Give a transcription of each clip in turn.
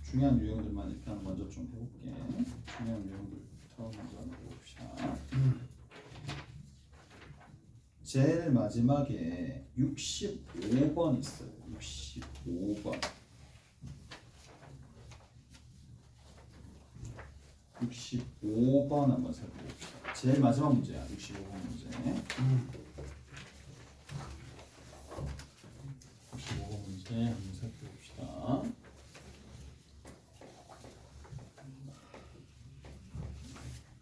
중요한 유형들만 일단 먼저 좀 해볼게. 중요한 유형들부터 먼저 해봅시다. 제일 마지막에 65번 있어요. 65번. 65번 한번 살펴봅시다. 제일 마지막 문제야. 65번 문제. 65번 문제 한번 살펴봅시다.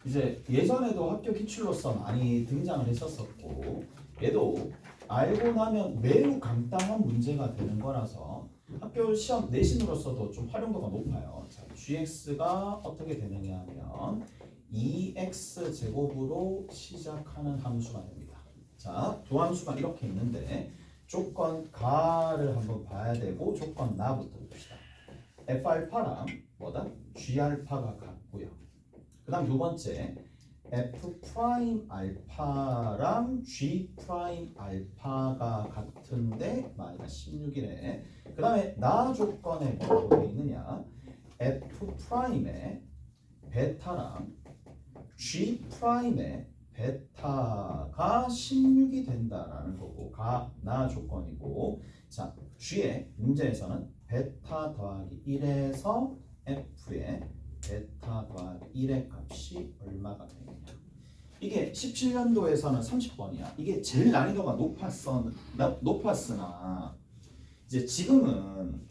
이제 예전에도 학교 기출로서 많이 등장을 했었었고, 얘도 알고 나면 매우 간단한 문제가 되는 거라서 학교 시험 내신으로서도 좀 활용도가 높아요. 자, gx가 어떻게 되느냐 하면 2x 제곱으로 시작하는 함수가 됩니다. 자, 두 함수가 이렇게 있는데 조건 가를 한번 봐야 되고 조건 나부터 봅시다. f알파랑 뭐다? g알파가 같고요. 그 다음 두 번째 f 프라임 알파랑 g 프라임 알파가 같은데 마이너스 16이래. 그 다음에 나 조건에 뭐라고 되어 있느냐, f 프라임의 베타랑 g 프라임의 베타가 16이 된다라는 거고, 가 나 조건이고, 자 g의 문제에서는 베타 더하기 1에서 f의 베타 더하기 1의 값이 얼마가 되느냐. 이게 17년도에서는 30번이야. 이게 제일 난이도가 높았으나 이제 지금은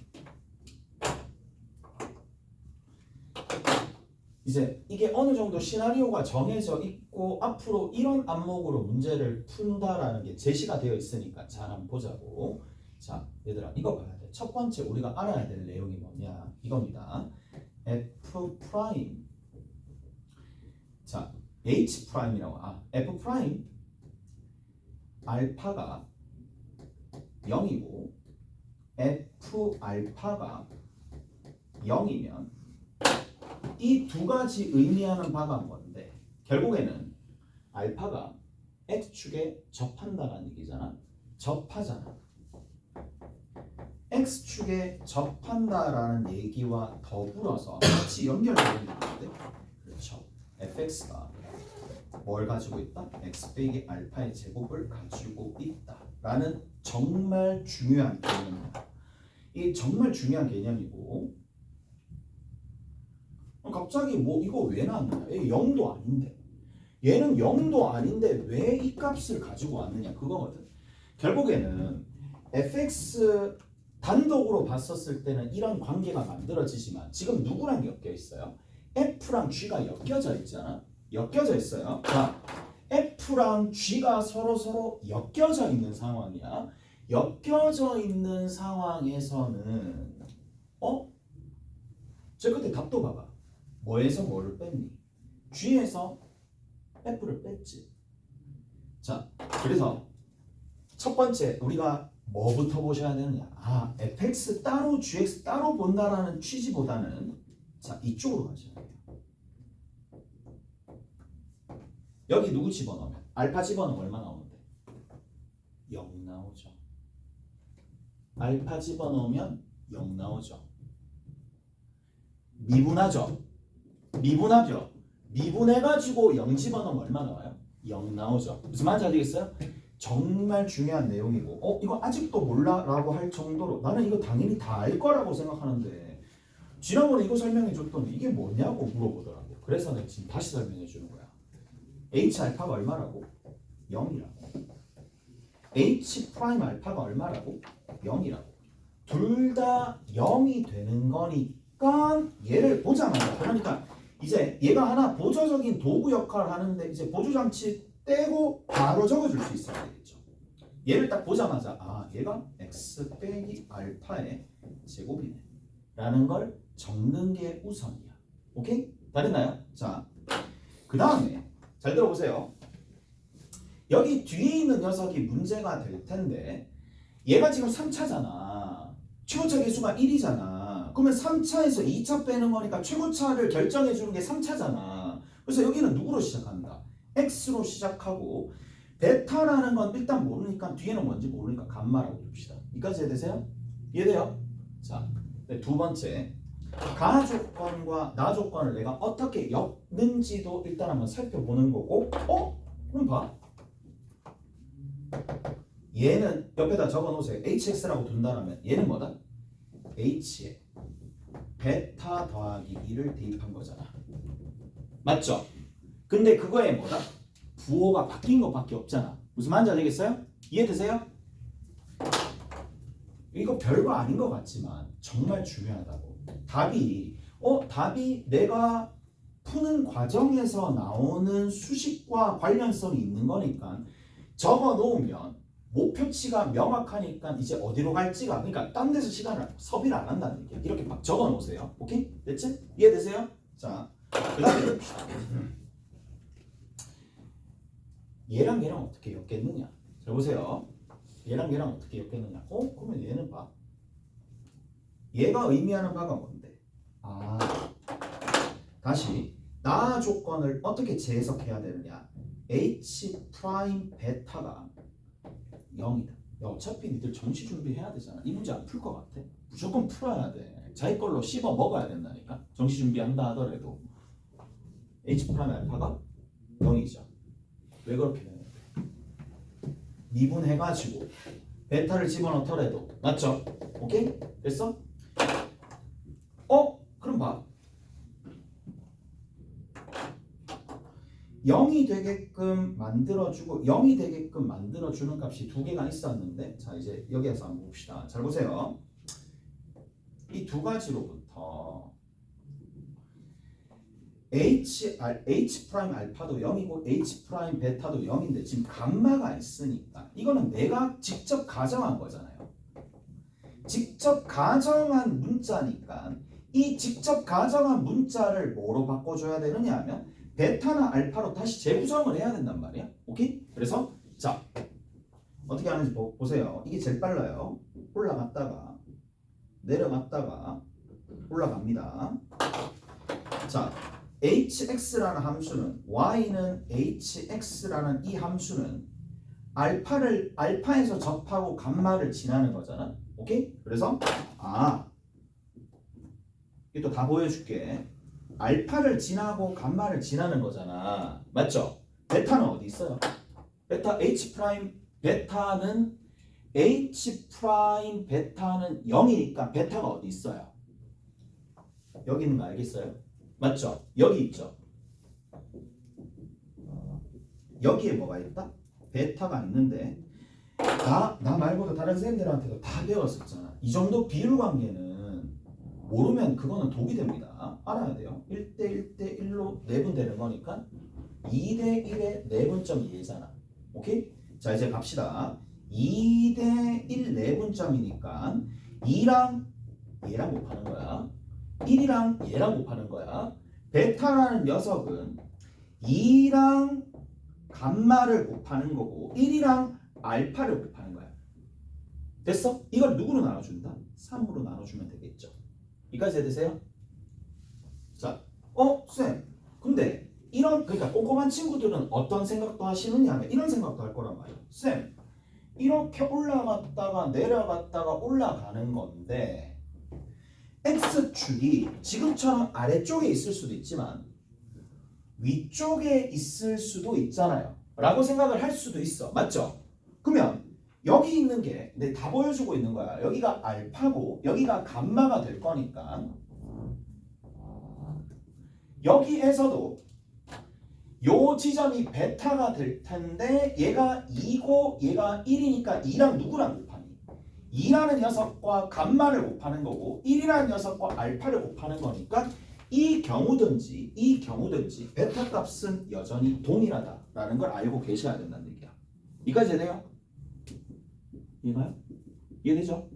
이제 이게 어느 정도 시나리오가 정해져 있고 앞으로 이런 안목으로 문제를 푼다라는 게 제시가 되어 있으니까 잘 한번 보자고. 자, 얘들아 이거 봐야 돼. 첫 번째 우리가 알아야 될 내용이 뭐냐 이겁니다. f 프라임, 자 h 프라임이라고, f 프라임 알파가 0이고 f 알파가 0이면 이 두 가지 의미하는 바가 뭔데? 결국에는 알파가 x축에 접한다는 얘기잖아. 접하잖아. x축에 접한다라는 얘기와 더불어서 같이 연결되는 게 있는데, 그렇죠. fx가 뭘 가지고 있다? x 빼기 알파의 제곱을 가지고 있다라는 정말 중요한 개념입니다. 이 정말 중요한 개념이고, 갑자기 뭐 이거 왜 나왔느냐? 얘 0도 아닌데, 얘는 0도 아닌데 왜 이 값을 가지고 왔느냐 그거거든. 결국에는 fx 단독으로 봤었을 때는 이런 관계가 만들어지지만 지금 누구랑 엮여 있어요? f랑 g가 엮여져 있잖아. 엮여져 있어요. 자, f랑 g가 서로 엮여져 있는 상황이야. 엮여져 있는 상황에서는 저 끝에 답도 봐봐. 뭐에서 뭐를 뺐니? g에서 f를 뺐지. 자, 그래서 첫 번째 우리가 뭐부터 보셔야 되느냐? fx 따로 gx 따로 본다라는 취지보다는 자 이쪽으로 가셔야 돼요. 여기 누구 집어넣으면? 알파 집어넣으면 얼마 나오는데? 0 나오죠. 알파 집어넣으면 0 나오죠. 미분하죠. 미분하죠. 미분해가지고 0 집어넣으면 얼마 나와요? 0 나오죠. 무슨 말인지 알겠어요? 정말 중요한 내용이고, 이거 아직도 몰라? 라고 할 정도로 나는 이거 당연히 다 알 거라고 생각하는데 지난번에 이거 설명해 줬더니 이게 뭐냐고 물어보더라고. 그래서 내가 지금 다시 설명해 주는 거야. h 알파가 얼마라고? 0이라고. h 프라임 알파가 얼마라고? 0이라고. 둘 다 0이 되는 거니까 얘를 보자마자, 그러니까 이제 얘가 하나 보조적인 도구 역할을 하는데 이제 보조장치 떼고 바로 적어줄 수 있어야 되겠죠. 얘를 딱 보자마자 얘가 x 빼기 알파의 제곱이네 라는 걸 적는 게 우선이야. 오케이? 다 됐나요? 자, 그 다음에 잘 들어보세요. 여기 뒤에 있는 녀석이 문제가 될 텐데 얘가 지금 3차잖아. 최고차 계수가 1이잖아. 그러면 3차에서 2차 빼는 거니까 최고차를 결정해 주는 게 3차잖아. 그래서 여기는 누구로 시작한다? x로 시작하고 베타라는 건 일단 모르니까 뒤에는 뭔지 모르니까 감마라고 둡시다. 이까지 이해되세요? 이해돼요? 자, 네, 두 번째 가 조건과 나 조건을 내가 어떻게 엮는지도 일단 한번 살펴보는 거고 그럼 봐. 얘는 옆에다 적어놓으세요. hx라고 둔다면 얘는 뭐다? h에 베타 더하기 2를 대입한 거잖아. 맞죠? 근데 그거에 뭐다? 부호가 바뀐 것밖에 없잖아. 무슨 말인지 알겠어요? 이해되세요? 이거 별거 아닌 것 같지만 정말 중요하다고. 답이 내가 푸는 과정에서 나오는 수식과 관련성이 있는 거니까 적어 놓으면 목표치가 명확하니까 이제 어디로 갈지가, 그러니까 딴 데서 섭의를 안 한다는 얘기야. 이렇게 막 적어 놓으세요. 오케이? 됐지? 이해되세요? 자, 그 다음에 봅시다. 얘랑 얘랑 어떻게 엮겠느냐? 자, 보세요. 얘랑 얘랑 어떻게 엮겠느냐? 그러면 얘는 봐. 얘가 의미하는 바가 뭔데? 다시 나 조건을 어떻게 재해석해야 되느냐? h 프라임 베타가 0이다. 야, 어차피 니들 정시 준비해야 되잖아. 이 문제 안 풀 것 같아? 무조건 풀어야 돼. 자기 걸로 씹어 먹어야 된다니까. 정시 준비한다 하더라도 h 프라임 알파가 0이죠. 왜 그렇게 되냐? 미분해가지고 베타를 집어넣더라도 맞죠? 오케이? 됐어? 그럼 봐. 0이 되게끔 만들어주고 0이 되게끔 만들어주는 값이 두 개가 있었는데, 자 이제 여기에서 한번 봅시다. 잘 보세요. 이 두 가지로부터 h 프라임 알파도 0이고 h 프라임 베타도 0인데 지금 감마가 있으니까 이거는 내가 직접 가정한 거잖아요. 직접 가정한 문자니까 이 직접 가정한 문자를 뭐로 바꿔줘야 되느냐 하면 베타나 알파로 다시 재구성을 해야 된단 말이야. 오케이? 그래서 자 어떻게 하는지 보세요. 이게 제일 빨라요. 올라갔다가 내려갔다가 올라갑니다. 자 hx라는 함수는 y는 hx라는 이 함수는 알파에서 접하고 감마를 지나는 거잖아. 오케이? 그래서 이게 또 다 보여줄게. 알파를 지나고 감마를 지나는 거잖아. 맞죠? 베타는 어디 있어요? 베타 h 프라임 베타는 0이니까 베타가 어디 있어요? 여기 있는 거 알겠어요? 맞죠? 여기 있죠? 여기에 뭐가 있다? 베타가 있는데 나 말고도 다른 쌤들한테도 다 배웠었잖아. 이 정도 비율 관계는 모르면 그거는 독이 됩니다. 알아야 돼요. 1대 1대 1로 내분되는 거니까 2대 1의 내분점 2잖아. 오케이? 자 이제 갑시다. 2대 1 내분점이니까 2랑 얘랑 곱하는 거야. 1이랑 얘랑 곱하는 거야. 베타라는 녀석은 2랑 감마를 곱하는 거고 1이랑 알파를 곱하는 거야. 됐어? 이걸 누구로 나눠준다? 3으로 나눠주면 되겠죠. 이까지 되세요? 자, 쌤. 근데 그러니까 꼼꼼한 친구들은 어떤 생각도 하시느냐 하면 이런 생각도 할 거란 말이야. 쌤, 이렇게 올라갔다가 내려갔다가 올라가는 건데 X축이 지금처럼 아래쪽에 있을 수도 있지만 위쪽에 있을 수도 있잖아요. 라고 생각을 할 수도 있어. 맞죠? 그러면 여기 있는 게 내 다 보여주고 있는 거야. 여기가 알파고 여기가 감마가 될 거니까 여기에서도 요 지점이 베타가 될 텐데 얘가 2고 얘가 1이니까 2랑 누구랑 곱하니? 2라는 녀석과 감마를 곱하는 거고 1이라는 녀석과 알파를 곱하는 거니까 이 경우든지 베타 값은 여전히 동일하다라는 걸 알고 계셔야 된다는 얘기야. 이까지 돼요? 이해가요? 이해되죠?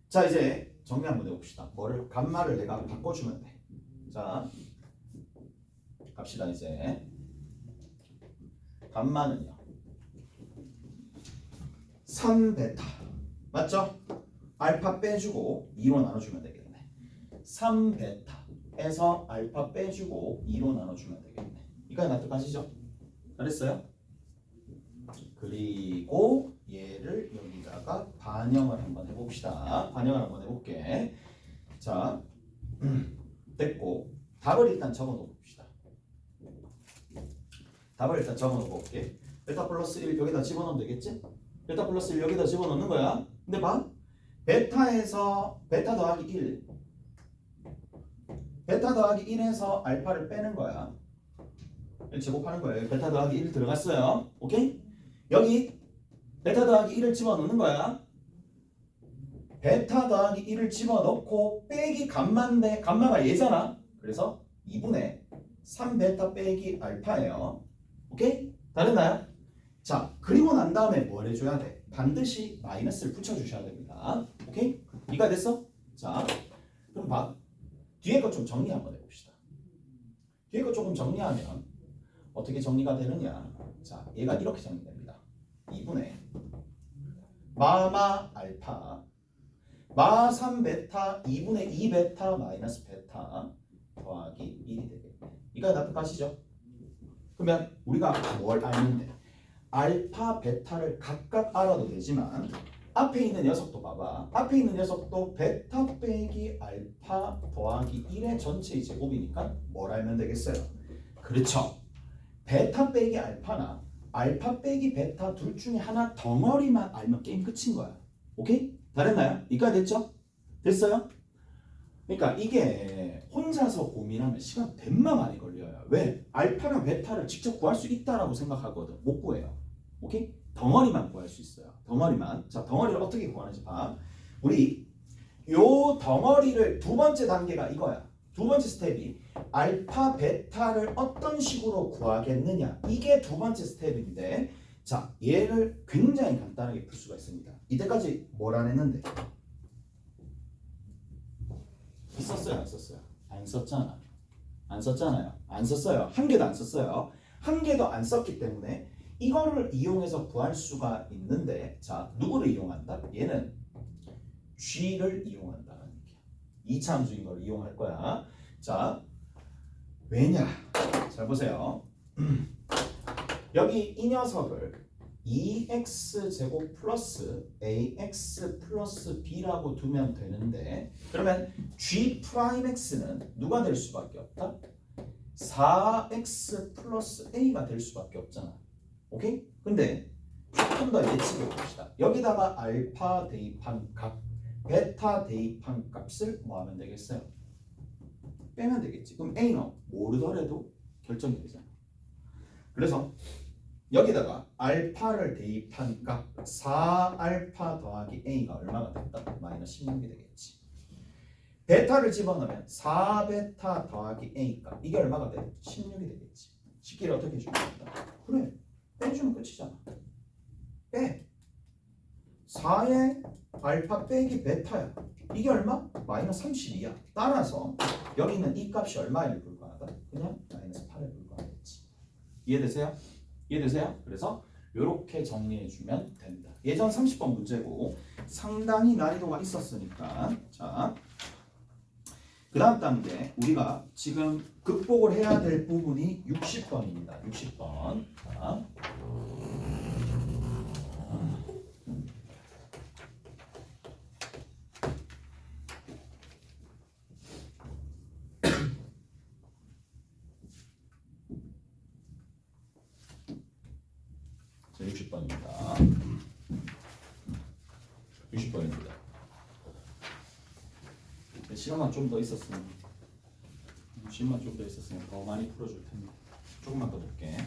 자 이제 정리 한번 해봅시다. 감마를 내가 바꿔주면 돼. 자 갑시다. 이제 감마는요 3베타 맞죠? 알파 빼주고 2로 나눠주면 되겠네. 3베타에서 알파 빼주고 2로 나눠주면 되겠네. 이까지 납득하시죠? 잘했어요? 그리고 얘를 여기다가 반영을 한번 해봅시다. 반영을 한번 해볼게. 자, 됐고 답을 일단 적어놓어 봅시다. 답을 일단 적어놓어 볼게. 베타 플러스 1 여기다 집어넣으면 되겠지? 베타 플러스 1 여기다 집어넣는 거야. 근데 봐. 베타에서 베타 더하기 1 베타 더하기 1에서 알파를 빼는 거야. 1 제곱하는 거예요. 베타 더하기 1 들어갔어요. 오케이? 여기 베타 더하기 1을 집어넣는 거야. 베타 더하기 1을 집어넣고 빼기 감마인데 감마가 얘잖아. 그래서 2분의 3베타 빼기 알파예요. 오케이? 다 됐나요? 자, 그리고 난 다음에 뭘 해줘야 돼? 반드시 마이너스를 붙여주셔야 됩니다. 오케이? 이해가 됐어? 자, 그럼 봐. 뒤에 거 좀 정리 한번 해봅시다. 뒤에 거 조금 정리하면 어떻게 정리가 되느냐? 자, 얘가 이렇게 정리됩니다. 2분의 마마 알파 마 3베타 2분의 2베타 마이너스 베타 더하기 1이 되겠네. 이거 납득하시죠? 그러면 우리가 뭘 알는데 알파 베타를 각각 알아도 되지만 앞에 있는 녀석도 봐봐. 앞에 있는 녀석도 베타 빼기 알파 더하기 1의 전체의 제곱이니까 뭘 알면 되겠어요? 그렇죠. 베타 빼기 알파나 알파 빼기 베타 둘 중에 하나 덩어리만 알면 게임 끝인 거야. 오케이? 다 됐나요? 이까 됐죠? 됐어요? 그러니까 이게 혼자서 고민하면 시간 demma 많이 걸려요. 왜? 알파랑 베타를 직접 구할 수 있다라고 생각하거든. 못 구해요. 오케이? 덩어리만 구할 수 있어요. 덩어리만. 자, 덩어리를 어떻게 구하는지 봐. 우리 요 덩어리를 두 번째 단계가 이거야. 두 번째 스텝이 알파 베타를 어떤 식으로 구하겠느냐. 이게 두 번째 스텝인데 자, 얘를 굉장히 간단하게 풀 수가 있습니다. 이때까지 뭘 안 했는데? 썼어요, 안 썼어요? 안 썼잖아. 안 썼잖아요. 안 썼어요. 한 개도 안 썼어요. 한 개도 안 썼기 때문에 이거를 이용해서 구할 수가 있는데 자, 누구를 이용한다? 얘는 G를 이용한다는 얘기야. 이차함수인 걸 이용할 거야. 자, 왜냐? 잘 보세요. 여기 이 녀석을 2x 제곱 플러스 ax 플러스 b라고 두면 되는데 그러면 g 프라임 x는 누가 될 수밖에 없다? 4x 플러스 a가 될 수밖에 없잖아. 오케이? 근데 조금 더 예측해 봅시다. 여기다가 알파 대입한 값, 베타 대입한 값을 뭐 하면 되겠어요? 빼면 되겠지. 그럼 a는 모르더라도 결정이 되잖아. 그래서 여기다가 알파를 대입한 값 4알파 더하기 a가 얼마가 됐다? 마이너스 16이 되겠지. 베타를 집어넣으면 4베타 더하기 a 값 이게 얼마가 돼? 16이 되겠지. 식기를 어떻게 해주면 된다? 그래, 빼주면 끝이잖아. 빼. 4의 알파 빼기 베타야. 이게 얼마? 마이너스 32야. 따라서 여기 있는 이 값이 얼마에 불과하다? 그냥 마이너스 8에 불과하겠지. 이해되세요? 이해되세요? 그래서 이렇게 정리해주면 된다. 예전 30번 문제고 상당히 난이도가 있었으니까 자, 그 다음 단계 우리가 지금 극복을 해야 될 부분이 60번입니다. 60번. 자, 60번입니다. 60번입니다. 시간만 좀 더 있었으면 더 많이 풀어줄 텐데 조금만 더 볼게.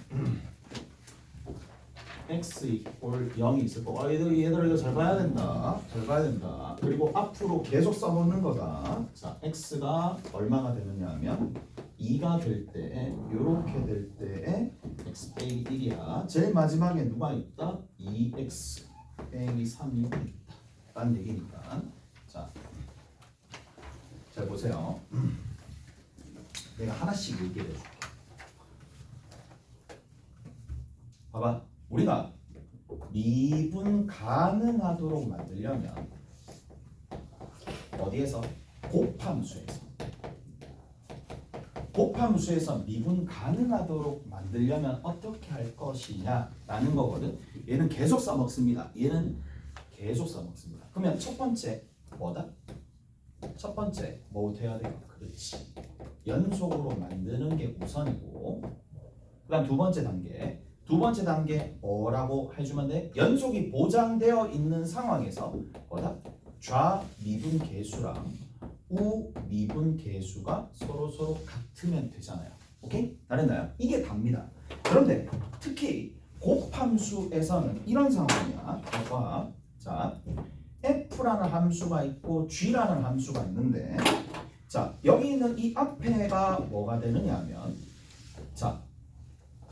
x 이퀄 0이 있을 거고 얘들 이거 잘 봐야 된다. 잘 봐야 된다. 그리고 앞으로 계속 써놓는 거다. 자, x가 얼마가 되느냐 하면 2가 될 때, 요렇게 될 때에 x 빼기 1이야. 제일 마지막에 누가 있다? 2x 빼기 3이 있다. 라는 얘기니까. 자, 잘 보세요. 내가 하나씩 얘기해 줄게. 봐봐. 우리가 미분 가능하도록 만들려면 어디에서? 곱함수에서 곱함수에서 미분 가능하도록 만들려면 어떻게 할 것이냐라는 거거든. 얘는 계속 써먹습니다. 얘는 계속 써먹습니다. 그러면 첫 번째 뭐다? 첫 번째 뭐부터 해야 돼요? 그렇지. 연속으로 만드는 게 우선이고, 그 다음 두 번째 단계 뭐라고 해주면 돼? 연속이 보장되어 있는 상황에서 뭐다? 좌 미분 계수랑 우 미분 계수가 서로 같으면 되잖아요. 오케이? 다르나요? 이게 답니다. 그런데 특히 곱함수에서는 이런 상황이야. 봐봐. 자, f라는 함수가 있고 g라는 함수가 있는데, 자, 여기 있는 이 앞에가 뭐가 되느냐 하면, 자,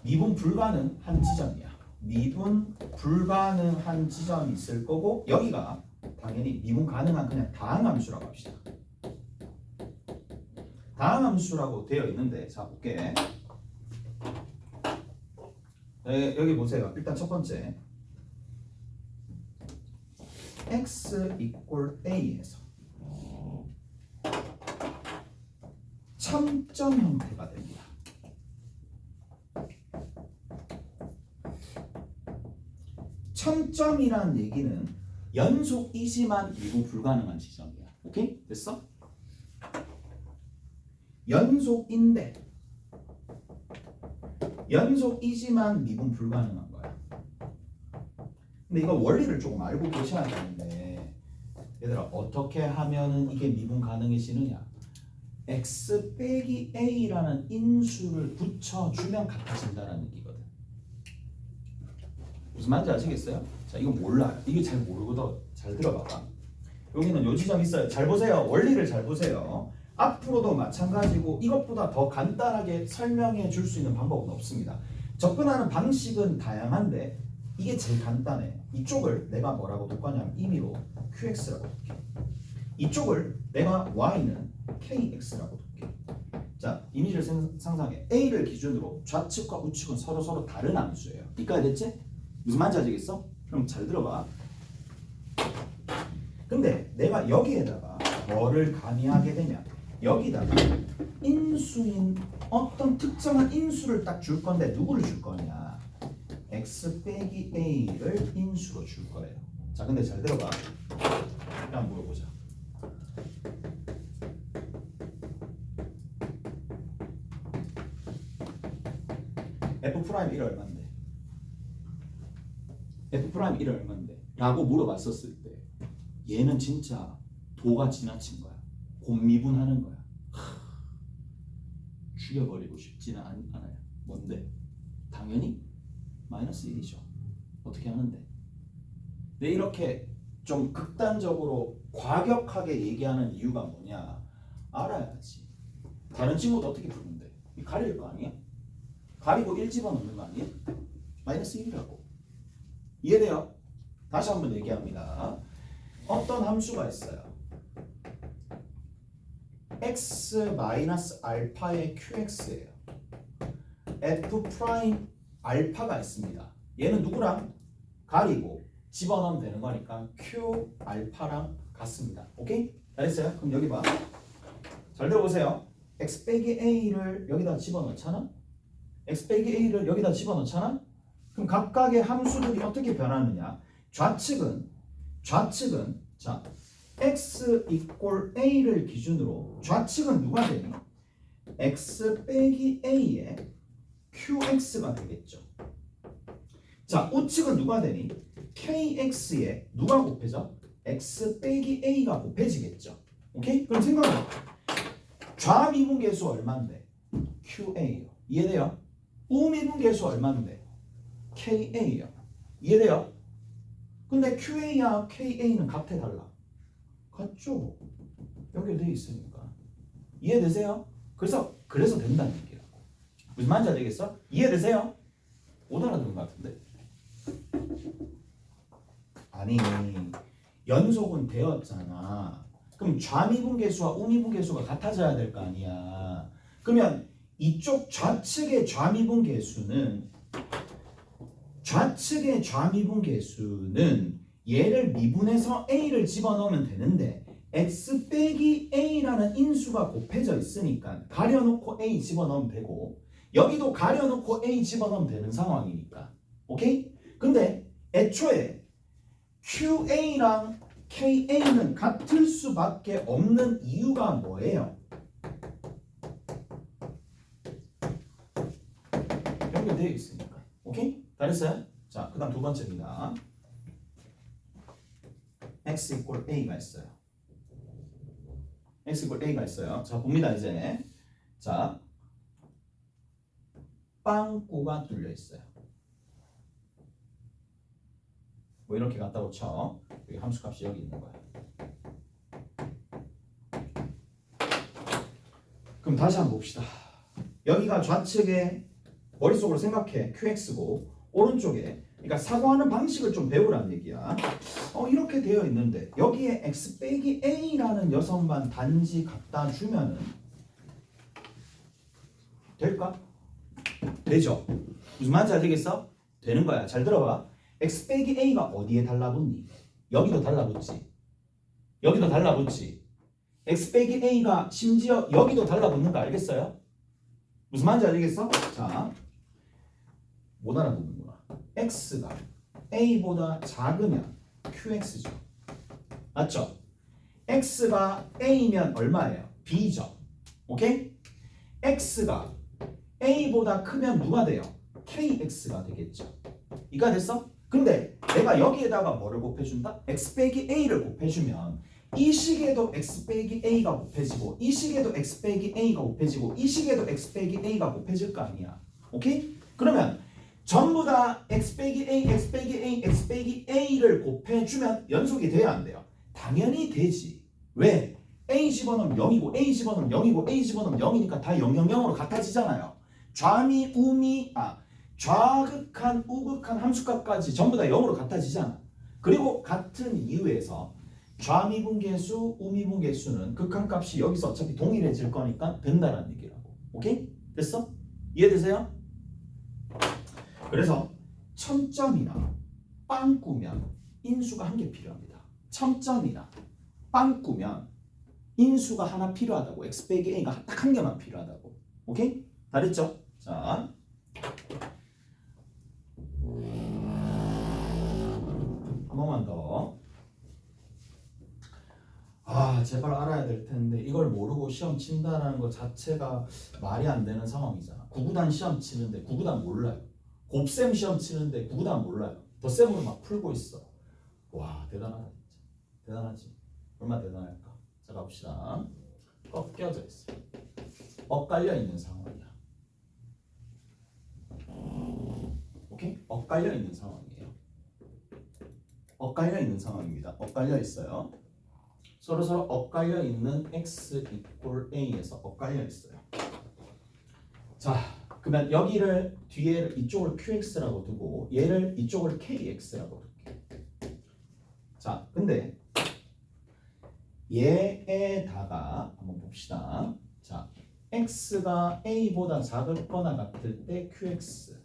미분 불가능한 지점이야. 미분 불가능한 지점이 있을 거고, 여기가 당연히 미분 가능한 그냥 다항함수라고 합시다. 다항함수라고 되어 있는데, 자 볼게. 여기 보세요. 일단 첫 번째 x equal a에서 첨점 형태가 됩니다. 첨점이란 얘기는 연속이지만 미분 불가능한 지점이야. 오케이? 됐어? 연속이지만 미분 불가능한 거야. 근데 이거 원리를 조금 알고 계셔야 되는데, 얘들아 어떻게 하면은 이게 미분 가능해지느냐? x 빼기 a라는 인수를 붙여주면 같아진다는 얘기거든. 무슨 말인지 아시겠어요? 자, 이거 몰라요. 이게 잘 모르거든. 잘 들어봐봐. 여기는 요 지점 있어요. 잘 보세요. 원리를 잘 보세요. 앞으로도 마찬가지고 이것보다 더 간단하게 설명해 줄 수 있는 방법은 없습니다. 접근하는 방식은 다양한데 이게 제일 간단해. 이쪽을 내가 뭐라고 둘 거냐면 임의로 qx라고 둘게. 이쪽을 내가 y는 kx라고 둘게. 자, 이미지를 상상해. a를 기준으로 좌측과 우측은 서로 다른 함수예요. 이까지 됐지? 무슨 말인지 아시겠어? 그럼 잘 들어봐. 근데 내가 여기에다가 뭐를 가미하게 되면 여기다가 인수인 어떤 특정한 인수를 딱 줄 건데 누구를 줄 거냐? x 빼기 a를 인수로 줄 거예요. 자, 근데 잘 들어봐. 그냥 물어보자. f'1 얼마인데? f'1 얼마인데? 라고 물어봤었을 때 얘는 진짜 도가 지나친 거야. 곱미분하는 거야. 죽여버리고 싶지는 않아요. 뭔데? 당연히 마이너스 1이죠. 어떻게 하는데? 근데 이렇게 좀 극단적으로 과격하게 얘기하는 이유가 뭐냐? 알아야지. 다른 친구도 어떻게 푸는데? 가릴 거 아니야? 가리고 1 집어넣는 거 아니야? 마이너스 1이라고. 이해돼요? 다시 한번 얘기합니다. 어떤 함수가 있어요. x-알파의 qx예요. f 프라임 알파가 있습니다. 얘는 누구랑 가리고 집어넣으면 되는 거니까 q 알파랑 같습니다. 오케이? 잘했어요? 그럼 여기 봐. 잘 들어보세요. x 빼기 a를 여기다 집어넣잖아? x 빼기 a를 여기다 집어넣잖아? 그럼 각각의 함수들이 어떻게 변하느냐? 좌측은 자 x equal a를 기준으로 좌측은 누가 되니? x 빼기 a에 qx가 되겠죠. 자, 우측은 누가 되니? kx에 누가 곱해져? x 빼기 a가 곱해지겠죠. 오케이? 그럼 생각해봐. 좌미분계수 얼마인데? qa요. 이해돼요? 우미분계수 얼마인데? ka요. 이해돼요? 근데 qa와 ka는 같아 달라? 같죠. 연결되어 있으니까. 이해되세요? 그래서 된다는 얘기라고. 무슨 말인지 알겠어? 이해되세요? 못 알아듣는 것 같은데. 아니, 연속은 되었잖아. 그럼 좌미분계수와 우미분계수가 같아져야 될 거 아니야. 그러면 이쪽 좌측의 좌미분계수는 얘를 미분해서 a를 집어넣으면 되는데 x 빼기 a라는 인수가 곱해져 있으니까 가려놓고 a 집어넣으면 되고 여기도 가려놓고 a 집어넣으면 되는 상황이니까. 오케이? 근데 애초에 QA랑 KA는 같을 수밖에 없는 이유가 뭐예요? 연결되어 있으니까. 오케이? 다 됐어요? 자, 그 다음 두 번째입니다. x equal a가 있어요. x equal a가 있어요. 자, 봅니다 이제. 자, 빵꾸가 뚫려 있어요. 뭐 이렇게 갖다고 쳐. 여기 함수값이 여기 있는 거야. 그럼 다시 한번 봅시다. 여기가 좌측에 머릿속으로 생각해 QX고 오른쪽에 그러니까 사고하는 방식을 좀 배우라는 얘기야. 이렇게 되어 있는데 여기에 X 빼기 A라는 녀석만 단지 갖다 주면은 될까? 되죠. 무슨 말인지 알겠어? 되는 거야. 잘 들어봐. X 빼기 A가 어디에 달라붙니? 여기도 달라붙지. 여기도 달라붙지. X 빼기 A가 심지어 여기도 달라붙는 거 알겠어요? 무슨 말인지 알겠어? 자, 못 알아듣는구나. X가 A보다 작으면 QX죠. 맞죠? X가 A면 얼마예요? B죠. 오케이? X가 A보다 크면 누가 돼요? KX가 되겠죠. 이가 됐어? 근데 내가 여기에다가 뭐를 곱해준다? X 빼기 A를 곱해주면 이 식에도 X 빼기 A가 곱해지고 이 식에도 X 빼기 A가 곱해지고 이 식에도 X 빼기 A가 곱해질 거 아니야. 오케이? 그러면 전부 다 X 빼기 A, X 빼기 A, X 빼기 A를 곱해주면 연속이 돼야 안 돼요? 당연히 되지. 왜? A 집어넣으면 0이고 A 집어넣으면 0이고 A 집어넣으면 0이니까 다 0, 0, 0으로 같아지잖아요. 좌미, 우미, 좌극한, 우극한 함수값까지 전부 다 0으로 같아지잖아. 그리고 같은 이유에서 좌미분계수, 우미분계수는 극한값이 여기서 어차피 동일해질 거니까 된다는 얘기라고. 오케이? 됐어? 이해되세요? 그래서 첨점이나 빵꾸면 인수가 한 개 필요합니다. 첨점이나 빵꾸면 인수가 하나 필요하다고. X 빼기 A가 딱 한 개만 필요하다고. 오케이? 다 됐죠? 자, 한 번만 더. 제발 알아야 될 텐데 이걸 모르고 시험 친다는 것 자체가 말이 안 되는 상황이잖아. 구구단 시험 치는데 구구단 몰라요. 곱셈 시험 치는데 구구단 몰라요. 덧셈으로 막 풀고 있어. 와, 대단하다 진짜. 대단하지. 얼마나 대단할까. 자, 갑시다. 꺾여져 있어. 엇갈려 있는 상황이야. 오케이? 엇갈려 있는 상황이에요. 엇갈려 있는 상황입니다. 엇갈려 있어요. 서로 엇갈려 있는 x equal a에서 엇갈려 있어요. 자, 그러면 여기를 뒤에 이쪽을 qx라고 두고 얘를 이쪽을 kx라고 둘게. 자, 근데 얘에다가 한번 봅시다. 자, x가 a보다 작거나 같을 때 qx,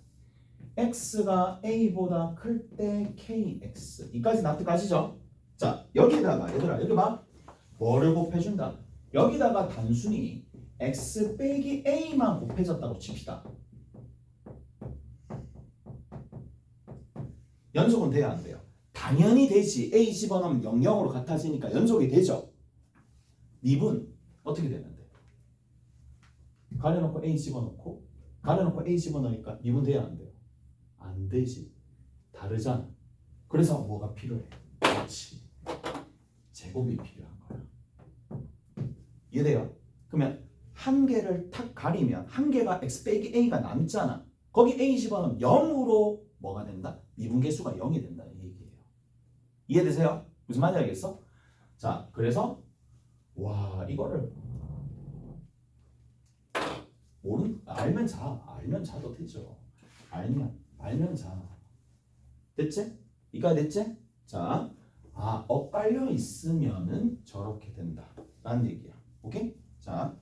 x가 a보다 클 때 kx. 이까지 납득하시죠? 자, 여기다가 얘들아 여기 봐. 뭐를 곱해준다? 여기다가 단순히 x 빼기 a만 곱해졌다고 칩시다. 연속은 돼야 안 돼요? 당연히 되지. a 집어넣으면 0, 0으로 같아지니까 연속이 되죠. 미분 어떻게 되는데? 가려놓고 a 집어넣고 가려놓고 a 집어넣으니까 미분 돼야 안 돼요? 안 되지. 다르잖아. 그래서 뭐가 필요해? 그렇지. 제곱이 필요한 거야. 이해돼요? 그러면 한 개를 탁 가리면 한 개가 x 빼기 a가 남잖아. 거기 a 집어넣으면 0으로 뭐가 된다? 미분계수가 0이 된다는 얘기예요. 이해되세요? 무슨 말인지 알겠어? 자, 그래서 와, 이거를 알면 자도 되죠. 알면 자. 됐지? 이가 됐지? 자, 엇갈려 있으면은 저렇게 된다 라는 얘기야. 오케이? 자,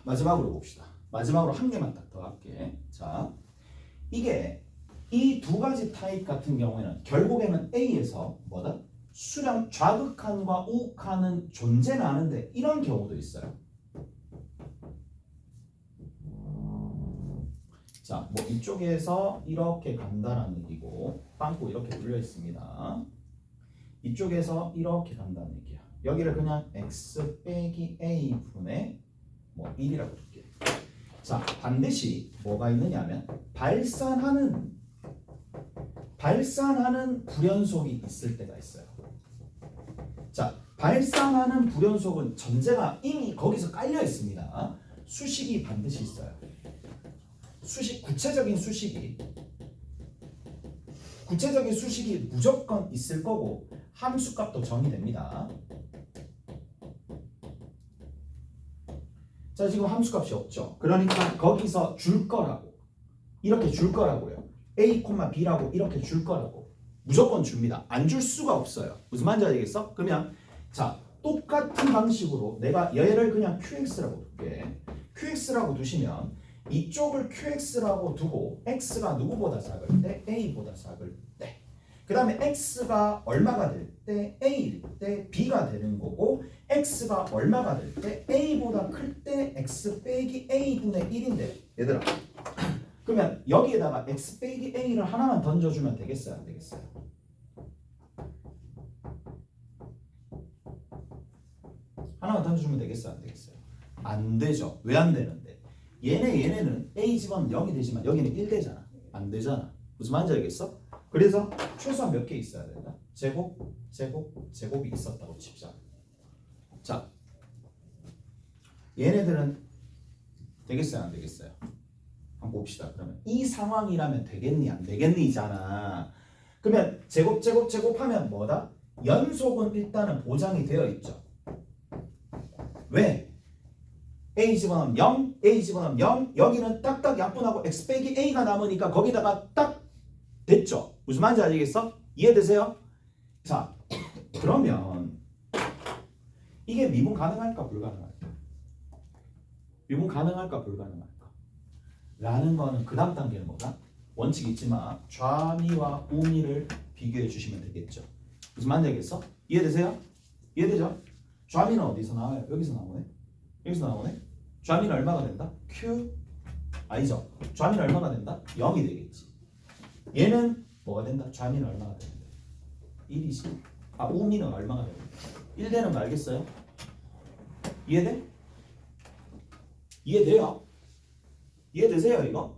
마지막으로 봅시다. 마지막으로 한 개만 딱 더 할게. 자, 이게 이 두 가지 타입 같은 경우에는 결국에는 A에서 뭐다? 수렴 좌극한과 우극한은 존재는 하는데 이런 경우도 있어요. 자, 뭐 이쪽에서 이렇게 간다라는 얘기고 빵꾸 이렇게 눌려 있습니다. 이쪽에서 이렇게 간다는 얘기야. 여기를 그냥 x 빼기 a 분의 뭐 1이라고 볼게. 자, 반드시 뭐가 있느냐면 발산하는 불연속이 있을 때가 있어요. 자, 발산하는 불연속은 전제가 이미 거기서 깔려 있습니다. 수식이 반드시 있어요. 구체적인 수식이 무조건 있을 거고 함수값도 정의됩니다. 자, 지금 함수값이 없죠. 그러니까 거기서 줄 거라고 이렇게 줄 거라고요. A, B라고 이렇게 줄 거라고 무조건 줍니다. 안 줄 수가 없어요. 무슨 말인지 알겠어? 그러면 자, 똑같은 방식으로 내가 얘를 그냥 QX라고 둘게. QX라고 두시면 이쪽을 QX라고 두고 X가 누구보다 작을 때? A보다 작을 때. 그 다음에 X가 얼마가 될 때? A일 때 B가 되는 거고 X가 얼마가 될 때? A보다 클 때 X 빼기 A분의 1인데 얘들아 그러면 여기에다가 X 빼기 A를 하나만 던져주면 되겠어요? 안 되겠어요? 하나만 던져주면 되겠어요? 안 되겠어요? 안 되죠. 왜 안 되는데? 얘네는 A 집어넣으면 0이 되지만 여기는 1 되잖아. 안 되잖아. 무슨 말인지 알겠어? 그래서 최소한 몇 개 있어야 된다. 제곱이 있었다고 칩자. 자, 얘네들은 되겠어요? 안 되겠어요? 한번 봅시다. 그러면 이 상황이라면 되겠니? 안 되겠니잖아. 그러면 제곱하면 뭐다? 연속은 일단은 보장이 되어 있죠. 왜? A 집어넣으면 0, A 집어넣으면 0, 여기는 딱딱 약분하고 X 빼기 A가 남으니까 거기다가 딱 됐죠. 무슨 말인지 아시겠어? 이해되세요? 자, 그러면 이게 미분 가능할까 불가능할까? 미분 가능할까 불가능할까? 라는 거는 그 다음 단계는 뭐다? 원칙 있지만 좌미와 우미를 비교해 주시면 되겠죠. 무슨 말인지 알겠어? 이해되세요? 이해되죠? 좌미는 어디서 나와요? 여기서 나오네? 여기서 나오네? 좌미는 얼마가 된다? Q? 아니죠. 좌미는 얼마가 된다? 0이 되겠지. 얘는 뭐가 된다? 좌미는 얼마가 된다? 1이지. 아, 우미는 얼마가 된다? 1 되는 거 알겠어요? 이해돼? 이해돼요? 이해되세요 이거?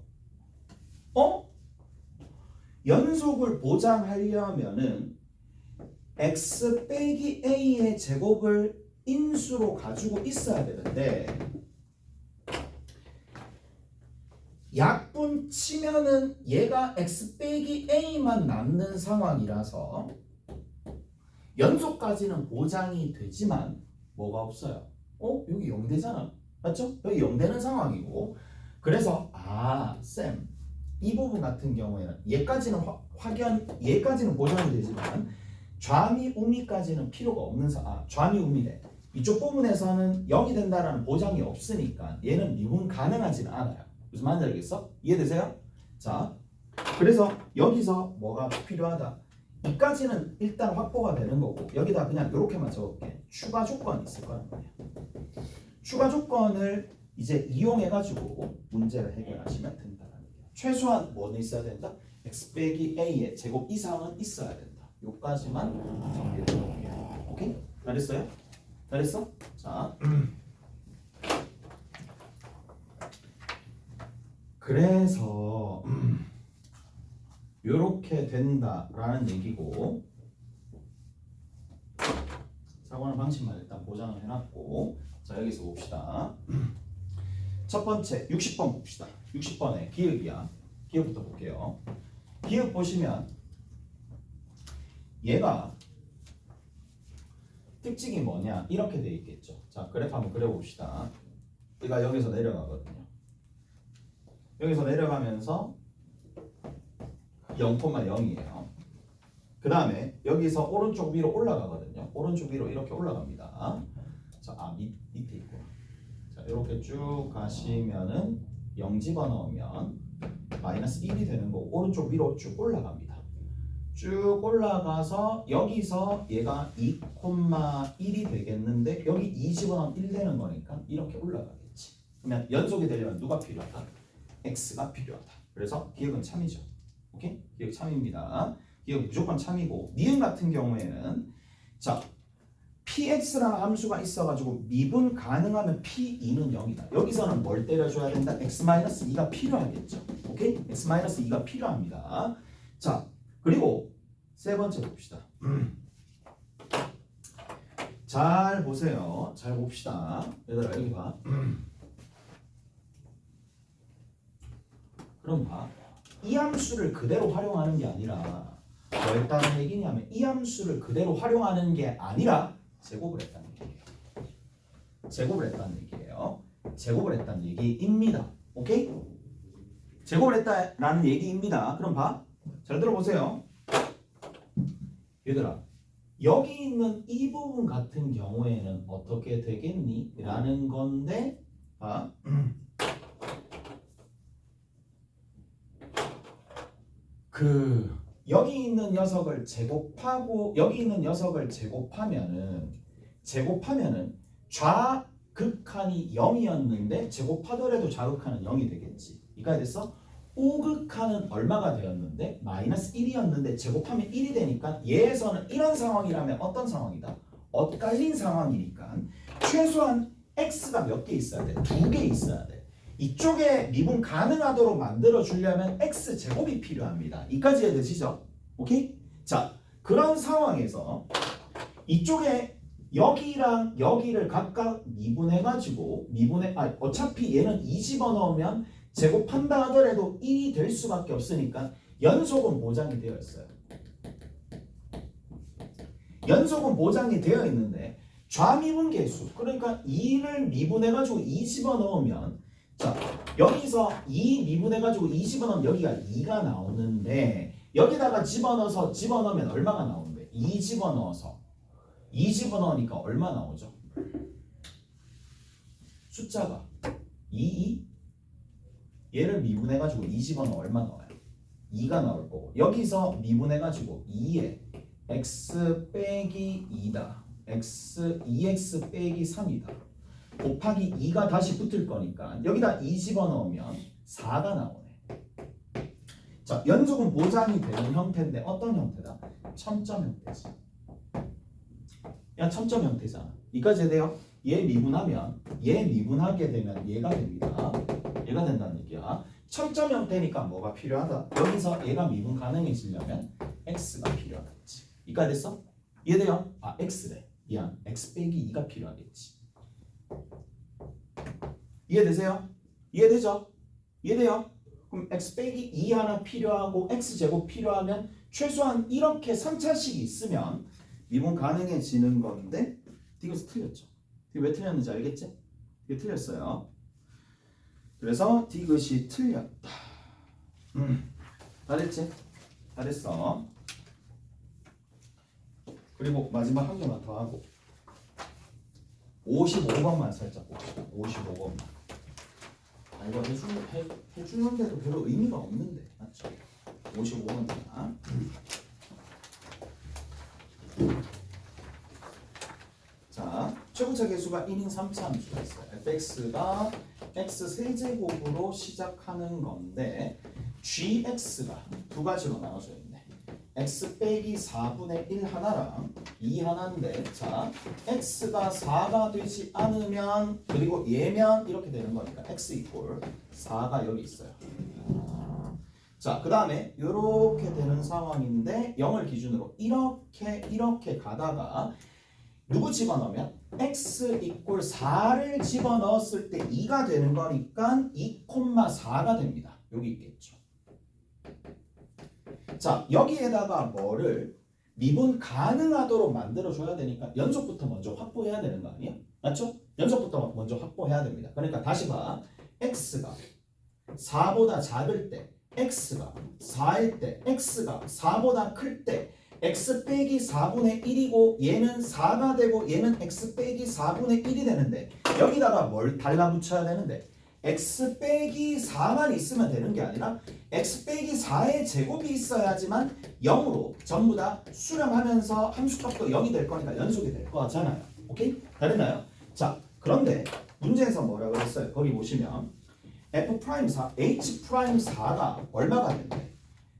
연속을 보장하려면은 x 빼기 a의 제곱을 인수로 가지고 있어야 되는데 약분 치면은 얘가 x 빼기 a만 남는 상황이라서 연속까지는 보장이 되지만 뭐가 없어요. 여기 0 되잖아. 맞죠? 여기 0 되는 상황이고 그래서 쌤 이 부분 같은 경우에는 얘까지는 얘까지는 보장이 되지만 좌미 우미까지는 필요가 없는 좌미 우미래. 이쪽 부분에서는 0이 된다라는 보장이 없으니까 얘는 미분 가능하지는 않아요. 무슨 말인지 알겠어? 이해되세요? 자, 그래서 여기서 뭐가 필요하다? 이까지는 일단 확보가 되는 거고 여기다 그냥 이렇게만 적을게. 추가 조건이 있을 거란 말이야. 추가 조건을 이제 이용해가지고 문제를 해결하시면 된다는 거예요. 최소한 뭐는 있어야 된다? x 빼기 a의 제곱 이상은 있어야 된다. 요까지만 정리해 놓을게요. 오케이? 잘했어요? 잘했어? 자, 그래서 요렇게 된다라는 얘기고 사고하는 방식만 일단 보장을 해놨고 자 여기서 봅시다. 첫 번째 60번 봅시다. 60번에 기억이야. 기억부터 볼게요. 기억 보시면 얘가 특징이 뭐냐 이렇게 돼 있겠죠. 자 그래프 한번 그려봅시다. 얘가 여기서 내려가거든요. 여기서 내려가면서 0,0이에요. 그 다음에 여기서 오른쪽 위로 올라가거든요. 오른쪽 위로 이렇게 올라갑니다. 자, 밑에 있구나. 자, 이렇게 쭉 가시면은 0 집어넣으면 마이너스 1이 되는 거고 오른쪽 위로 쭉 올라갑니다. 쭉 올라가서 여기서 얘가 2,1이 되겠는데 여기 2 집어넣으면 1 되는 거니까 이렇게 올라가겠지. 그러면 연속이 되려면 누가 필요하다? x가 필요하다. 그래서 기억은 참이죠. 오케이? 기억 참입니다. 기억 무조건 참이고 니은 같은 경우에는 자 px라는 함수가 있어가지고 미분 가능하면 p2는 0이다. 여기서는 뭘 때려줘야 된다? x-2가 필요하겠죠. 오케이? x-2가 필요합니다. 자 그리고 세 번째 봅시다. 잘 보세요. 잘 봅시다. 얘들아 여기 봐. 그럼 봐. 이 함수를 그대로 활용하는 게 아니라 뭐 했다는 얘기냐면 이 함수를 그대로 활용하는 게 아니라 제곱을 했다는 얘기예요. 제곱을 했다는 얘기예요. 제곱을 했다는 얘기입니다. 오케이? 제곱을 했다라는 얘기입니다. 그럼 봐. 잘 들어보세요. 얘들아 여기 있는 이 부분 같은 경우에는 어떻게 되겠니? 라는 건데 봐. 여기 있는 녀석을 제곱하고 여기 있는 녀석을 제곱하면은 좌극한이 0이었는데 제곱하더라도 좌극한은 0이 되겠지. 이까지 됐어? 우극한은 얼마가 되었는데 마이너스 1이었는데 제곱하면 1이 되니까 얘에서는 이런 상황이라면 어떤 상황이다? 엇갈린 상황이니까 최소한 x가 몇 개 있어야 돼? 2개 있어야 돼. 이쪽에 미분 가능하도록 만들어 주려면 x제곱이 필요합니다. 이까지 해드시죠? 오케이? 자, 그런 상황에서 이쪽에 여기랑 여기를 각각 미분해가지고 어차피 얘는 2 집어넣으면 제곱한다 하더라도 1이 될 수밖에 없으니까 연속은 보장이 되어 있어요. 연속은 보장이 되어 있는데 좌미분 계수 그러니까 2를 미분해가지고 2 집어넣으면 자 여기서 2 미분해가지고 2 집어넣으면 여기가 2가 나오는데 여기다가 집어넣으면 얼마가 나오는데 2 집어넣으니까 얼마 나오죠? 숫자가 2 얘를 미분해가지고 2 집어넣으면 얼마 나와요? 2가 나올 거고 여기서 미분해가지고 2에 x 빼기 2다 x 2x 빼기 3이다 곱하기 2가 다시 붙을 거니까 여기다 2 집어넣으면 4가 나오네. 자 연속은 보장이 되는 형태인데 어떤 형태다? 첨점 형태지. 야 첨점 형태잖아. 이까지 돼요? 얘 미분하게 되면 얘가 됩니다. 얘가 된다는 얘기야. 첨점 형태니까 뭐가 필요하다? 여기서 얘가 미분 가능해지려면 x가 필요하겠지. 이까지 됐어? 이해돼요? 아 x래. 미안. x 빼기 2가 필요하겠지. 이해되세요? 이해되죠? 이해돼요? 그럼 x 빼기 2 하나 필요하고 x제곱 필요하면 최소한 이렇게 3차식이 있으면 미분 가능해지는 건데 이것이 틀렸죠. 이게 왜 틀렸는지 알겠지? 이게 틀렸어요. 그래서 디귿이 틀렸다. 잘했지? 잘했어. 그리고 마지막 한 개만 더 하고 55번만 살짝 봅시다. 55번만. 아 이거 해주는데도 별로 의미가 없는데 맞죠? 55번입니다. 자, 최고차 계수가 1인 3차 함수가 있어요. fx가 x 세제곱으로 시작하는 건데 gx가 두 가지로 나눠져 있네. x 빼기 4분의 1 하나랑 2 하나인데 자 x가 4가 되지 않으면 그리고 얘면 이렇게 되는 거니까 x 이꼴 4가 여기 있어요. 자, 그 다음에 이렇게 되는 상황인데 0을 기준으로 이렇게 가다가 누구 집어넣으면 x 이꼴 4를 집어넣었을 때 2가 되는 거니까 2,4가 됩니다. 여기 있겠죠. 자, 여기에다가 뭐를 미분 가능하도록 만들어줘야 되니까 연속부터 먼저 확보해야 되는 거 아니에요? 맞죠? 연속부터 먼저 확보해야 됩니다. 그러니까 다시 봐. x가 4보다 작을 때 x가 4일 때 x가 4보다 클 때 x 빼기 4분의 1이고 얘는 4가 되고 얘는 x 빼기 4분의 1이 되는데 여기다가 뭘 달라붙여야 되는데 x 빼기 4만 있으면 되는 게 아니라 x 빼기 4의 제곱이 있어야지만 0으로 전부 다 수렴하면서 함수값도 0이 될 거니까 연속이 될 거잖아요. 오케이? 다르나요? 자, 그런데 문제에서 뭐라 그랬어요? 거기 보시면 f'4, h'4가 얼마가 된대?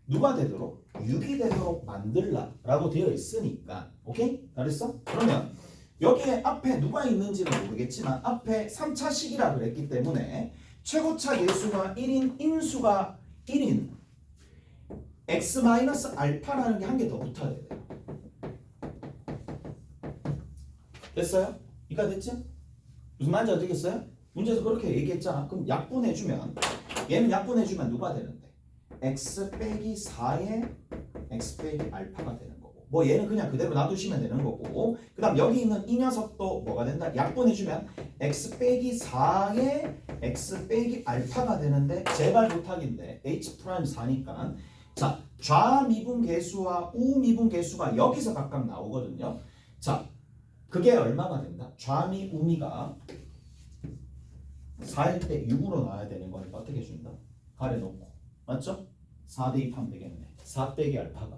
누가 되도록? 6이 되도록 만들라 라고 되어 있으니까. 오케이? 알았어? 그러면 여기에 앞에 누가 있는지는 모르겠지만 앞에 3차식이라 그랬기 때문에 최고차 예수가 1인 인수가 1인 x-알파라는 게 한 개 더 붙어야 돼요. 됐어요? 이까 됐죠? 무슨 말인지 알겠어요? 문제에서 그렇게 얘기했잖아. 그럼 약분해주면 얘는 약분해주면 누가 되는데? x 빼기 4의 x 빼기 알파가 되는 거고, 뭐 얘는 그냥 그대로 놔두시면 되는 거고, 그 다음 여기 있는 이 녀석도 뭐가 된다? 약분해주면 x 빼기 4의 x 빼기 알파가 되는데 제발 부탁인데 h'4니까 자, 좌미분계수와 우미분계수가 여기서 각각 나오거든요. 자, 그게 얼마가 된다? 좌미 우미가 4일 때 6으로 나와야 되는 거니까 어떻게 준다? 가려놓고, 맞죠? 4 대입하면 되겠네. 4 빼기 알파가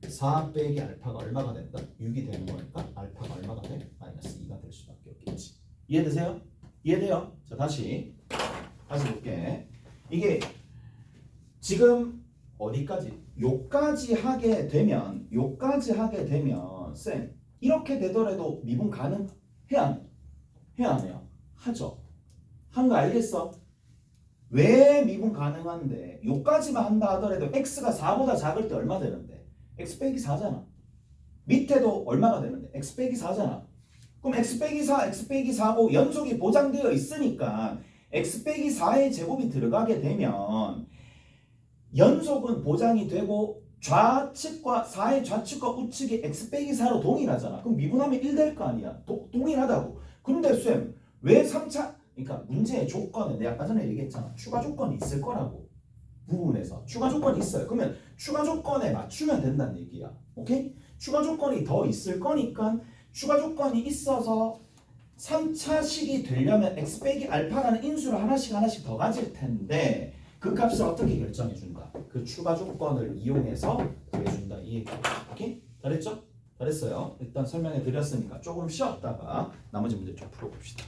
4 빼기 알파가 얼마가 된다? 6이 되는 거니까 알파가 얼마가 돼? 마이너스 2가 될 수밖에 없겠지. 이해되세요? 이해돼요? 자, 다시 볼게. 이게 지금 어디까지? 요까지 하게 되면 쌤 이렇게 되더라도 미분 가능해야 안 해요? 하죠. 한 거 알겠어? 왜 미분 가능한데 요까지만 한다 하더라도 x가 4보다 작을 때 얼마 되는데? x 빼기 4잖아. 밑에도 얼마가 되는데? x 빼기 4잖아. 그럼 x 빼기 4, x 빼기 4고 연속이 보장되어 있으니까 x 빼기 4의 제곱이 들어가게 되면 연속은 보장이 되고 좌측과 4의 좌측과 우측이 x 빼기 4로 동일하잖아. 그럼 미분하면 1 될 거 아니야. 동일하다고. 근데 쌤 왜 3차 그러니까 문제의 조건은 내가 아까 전에 얘기했잖아. 추가 조건이 있을 거라고. 부분에서 추가 조건이 있어요. 그러면 추가 조건에 맞추면 된다는 얘기야. 오케이? 추가 조건이 더 있을 거니까 추가 조건이 있어서 3차식이 되려면 x 빼기 알파라는 인수를 하나씩 더 가질 텐데 그 값을 어떻게 결정해 준다? 그 추가 조건을 이용해서 구해준다. 이 얘기. 오케이? 잘했죠? 잘했어요. 일단 설명해 드렸으니까 조금 쉬었다가 나머지 문제 좀 풀어봅시다.